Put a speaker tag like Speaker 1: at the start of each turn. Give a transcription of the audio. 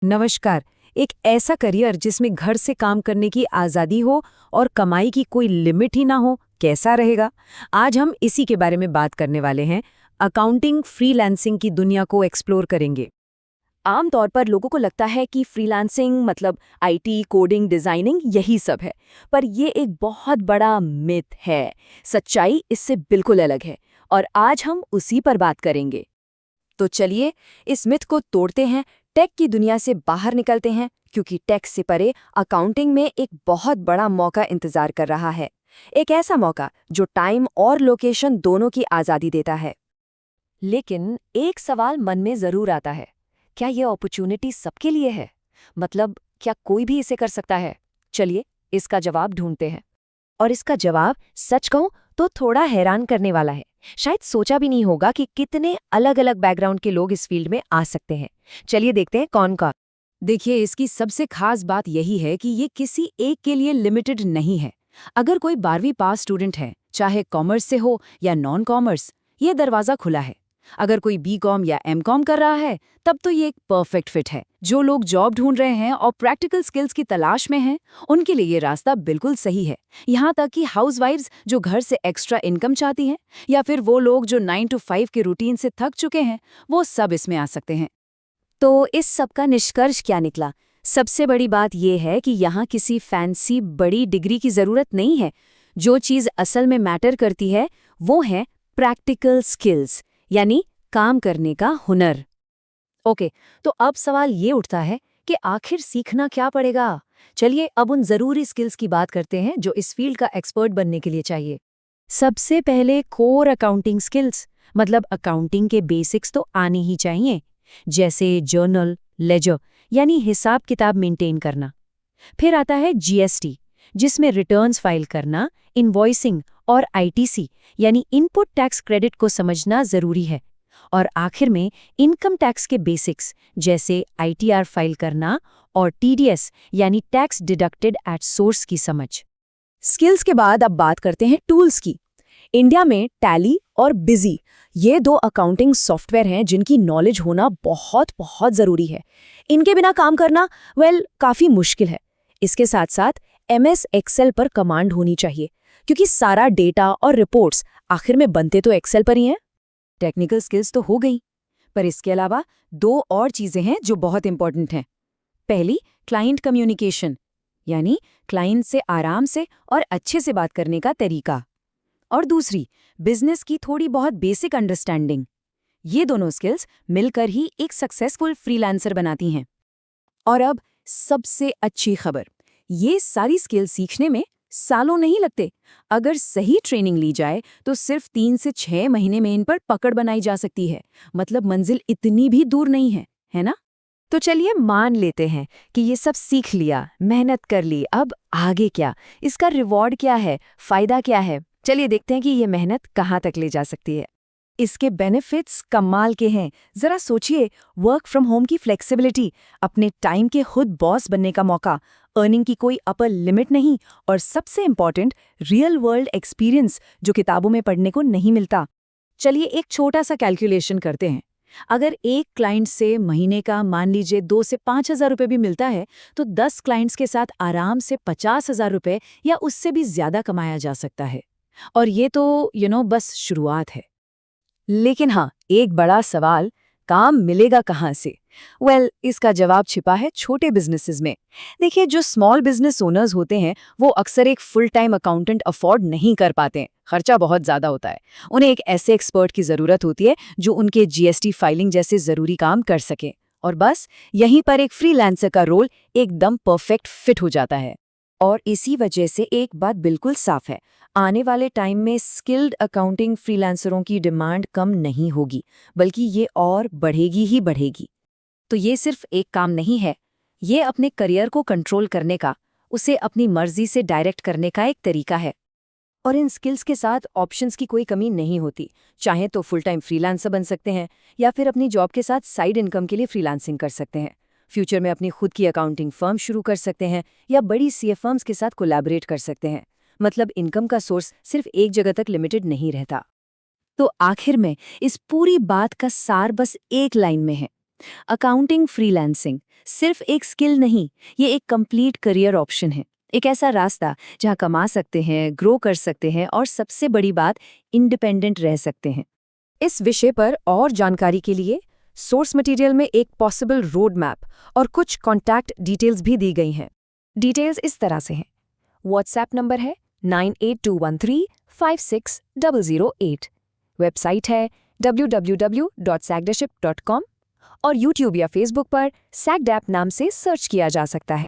Speaker 1: नमस्कार। एक ऐसा करियर जिसमें घर से काम करने की आज़ादी हो और कमाई की कोई लिमिट ही ना हो, कैसा रहेगा? आज हम इसी के बारे में बात करने वाले हैं। अकाउंटिंग फ्रीलांसिंग की दुनिया को एक्सप्लोर करेंगे।
Speaker 2: आमतौर पर लोगों को लगता है कि फ्रीलांसिंग मतलब आईटी, कोडिंग, डिजाइनिंग यही सब है। पर ये एक बहुत बड़ा मिथ है। सच्चाई इससे बिल्कुल अलग है और आज हम उसी पर बात करेंगे। तो चलिए इस मिथ को तोड़ते हैं, टेक की दुनिया से बाहर निकलते हैं, क्योंकि टेक से परे अकाउंटिंग में एक बहुत बड़ा मौका इंतजार कर रहा है। एक ऐसा मौका जो टाइम और लोकेशन दोनों की आज़ादी देता है। लेकिन एक सवाल मन में जरूर आता है, क्या ये अपॉर्चुनिटी सबके लिए है? मतलब क्या कोई भी इसे कर सकता है? चलिए इसका जवाब ढूंढते हैं। और इसका जवाब सच कहूं तो थोड़ा हैरान करने वाला है। शायद सोचा भी नहीं होगा कि कितने अलग अलग बैकग्राउंड के लोग इस फील्ड में आ सकते हैं। चलिए देखते हैं कौन कौन।
Speaker 1: देखिए, इसकी सबसे खास बात यही है कि ये किसी एक के लिए लिमिटेड नहीं है। अगर कोई 12वीं पास स्टूडेंट है, चाहे कॉमर्स से हो या नॉन कॉमर्स, ये दरवाज़ा खुला है। अगर कोई बीकॉम या एमकॉम कर रहा है, तब तो ये एक परफेक्ट फिट है। जो लोग जॉब ढूंढ रहे हैं और प्रैक्टिकल स्किल्स की तलाश में हैं, उनके लिए ये रास्ता बिल्कुल सही है। यहाँ तक कि हाउसवाइफ्स जो घर से एक्स्ट्रा इनकम चाहती हैं, या फिर वो लोग जो 9 to 5 के रूटीन से थक चुके हैं, वो सब इसमें आ सकते हैं।
Speaker 2: तो इस सब का निष्कर्ष क्या निकला? सबसे बड़ी बात यह है कि यहाँ किसी फैंसी बड़ी डिग्री की जरूरत नहीं है। जो चीज़ असल में मैटर करती है वो है प्रैक्टिकल स्किल्स, यानी काम करने का हुनर। ओके, तो अब सवाल ये उठता है कि आखिर सीखना क्या पड़ेगा? चलिए अब उन जरूरी स्किल्स की बात करते हैं जो इस फील्ड का एक्सपर्ट बनने के लिए चाहिए।
Speaker 1: सबसे पहले कोर अकाउंटिंग स्किल्स, मतलब अकाउंटिंग के बेसिक्स तो आने ही चाहिए, जैसे जर्नल, लेजर यानी हिसाब किताब मेंटेन करना। फिर आता है जीएसटी, जिसमें रिटर्न्स फाइल करना, इनवॉइसिंग और आईटीसी यानी इनपुट टैक्स क्रेडिट को समझना जरूरी है। और आखिर में इनकम टैक्स के बेसिक्स, जैसे आईटीआर फाइल करना और टीडीएस यानी टैक्स डिडक्टेड एट सोर्स की समझ।
Speaker 2: स्किल्स के बाद अब बात करते हैं टूल्स की। इंडिया में टैली और बिजी ये दो अकाउंटिंग सॉफ्टवेयर हैं जिनकी नॉलेज होना बहुत बहुत ज़रूरी है। इनके बिना काम करना काफ़ी मुश्किल है। इसके साथ साथ एमएस एक्सेल पर कमांड होनी चाहिए, क्योंकि सारा डेटा और रिपोर्ट्स आखिर में बनते तो एक्सेल पर ही हैं।
Speaker 1: टेक्निकल स्किल्स तो हो गई, पर इसके अलावा दो और चीज़ें हैं जो बहुत इंपॉर्टेंट हैं। पहली, क्लाइंट कम्युनिकेशन, यानी क्लाइंट से आराम से और अच्छे से बात करने का तरीका। और दूसरी, बिजनेस की थोड़ी बहुत बेसिक अंडरस्टैंडिंग। ये दोनों स्किल्स मिलकर ही एक सक्सेसफुल फ्रीलांसर बनाती हैं। और अब सबसे अच्छी खबर, ये सारी स्किल्स सीखने में सालों नहीं लगते। अगर सही ट्रेनिंग ली जाए तो सिर्फ 3 से 6 महीने में इन पर पकड़ बनाई जा सकती है। मतलब मंजिल इतनी भी दूर नहीं है ना?
Speaker 2: तो चलिए मान लेते हैं कि ये सब सीख लिया, मेहनत कर ली, अब आगे क्या? इसका रिवॉर्ड क्या है? फायदा क्या है? चलिए देखते हैं कि ये मेहनत कहाँ तक ले जा सकती है। इसके बेनिफिट्स कमाल के हैं। जरा सोचिए, वर्क फ्रॉम होम की फ्लेक्सिबिलिटी, अपने टाइम के खुद बॉस बनने का मौका, अर्निंग की कोई अपर लिमिट नहीं, और सबसे इम्पॉर्टेंट रियल वर्ल्ड एक्सपीरियंस जो किताबों में पढ़ने को नहीं मिलता। चलिए एक छोटा सा कैलकुलेशन करते हैं। अगर एक क्लाइंट से महीने का मान लीजिए 2 से 5,000 रुपये भी मिलता है, तो 10 क्लाइंट्स के साथ आराम से 50,000 रुपये या उससे भी ज्यादा कमाया जा सकता है। और ये तो बस शुरुआत है। लेकिन हाँ, एक बड़ा सवाल, काम मिलेगा कहाँ से? इसका जवाब छिपा है छोटे बिजनेसेस में। देखिए, जो स्मॉल बिजनेस ओनर्स होते हैं वो अक्सर एक फुल टाइम अकाउंटेंट अफोर्ड नहीं कर पाते हैं। खर्चा बहुत ज़्यादा होता है। उन्हें एक ऐसे एक्सपर्ट की ज़रूरत होती है जो उनके जीएसटी फाइलिंग जैसे ज़रूरी काम कर सके। और बस यहीं पर एक फ्रीलांसर का रोल एकदम परफेक्ट फिट हो जाता है। और इसी वजह से एक बात बिल्कुल साफ है, आने वाले टाइम में स्किल्ड अकाउंटिंग फ्रीलांसरों की डिमांड कम नहीं होगी, बल्कि ये और बढ़ेगी ही बढ़ेगी। तो ये सिर्फ एक काम नहीं है, ये अपने करियर को कंट्रोल करने का, उसे अपनी मर्जी से डायरेक्ट करने का एक तरीका है। और इन स्किल्स के साथ ऑप्शंस की कोई कमी नहीं होती। चाहे तो फुल टाइम फ्रीलांसर बन सकते हैं या फिर अपनी जॉब के साथ साइड इनकम के लिए फ्रीलांसिंग कर सकते हैं। फ्यूचर में अपनी खुद की अकाउंटिंग फर्म शुरू कर सकते हैं या बड़ी सीए फर्म्स के साथ कोलैबोरेट कर सकते हैं। मतलब इनकम का सोर्स सिर्फ एक जगह तक लिमिटेड नहीं रहता। तो आखिर में इस पूरी बात का सार बस एक लाइन में है,
Speaker 1: अकाउंटिंग फ्रीलांसिंग सिर्फ एक स्किल नहीं, ये एक कंप्लीट करियर ऑप्शन है। एक ऐसा रास्ता जहां कमा सकते हैं, ग्रो कर सकते हैं और सबसे बड़ी बात, इंडिपेंडेंट रह सकते हैं।
Speaker 2: इस विषय पर और जानकारी के लिए सोर्स मटेरियल में एक पॉसिबल रोड मैप और कुछ कॉन्टैक्ट डिटेल्स भी दी गई हैं। डिटेल्स इस तरह से हैं। व्हाट्सएप नंबर है 9821356008। वेबसाइट है www.sagdaship.com और यूट्यूब या फेसबुक पर सैगडैप नाम से सर्च किया जा सकता है।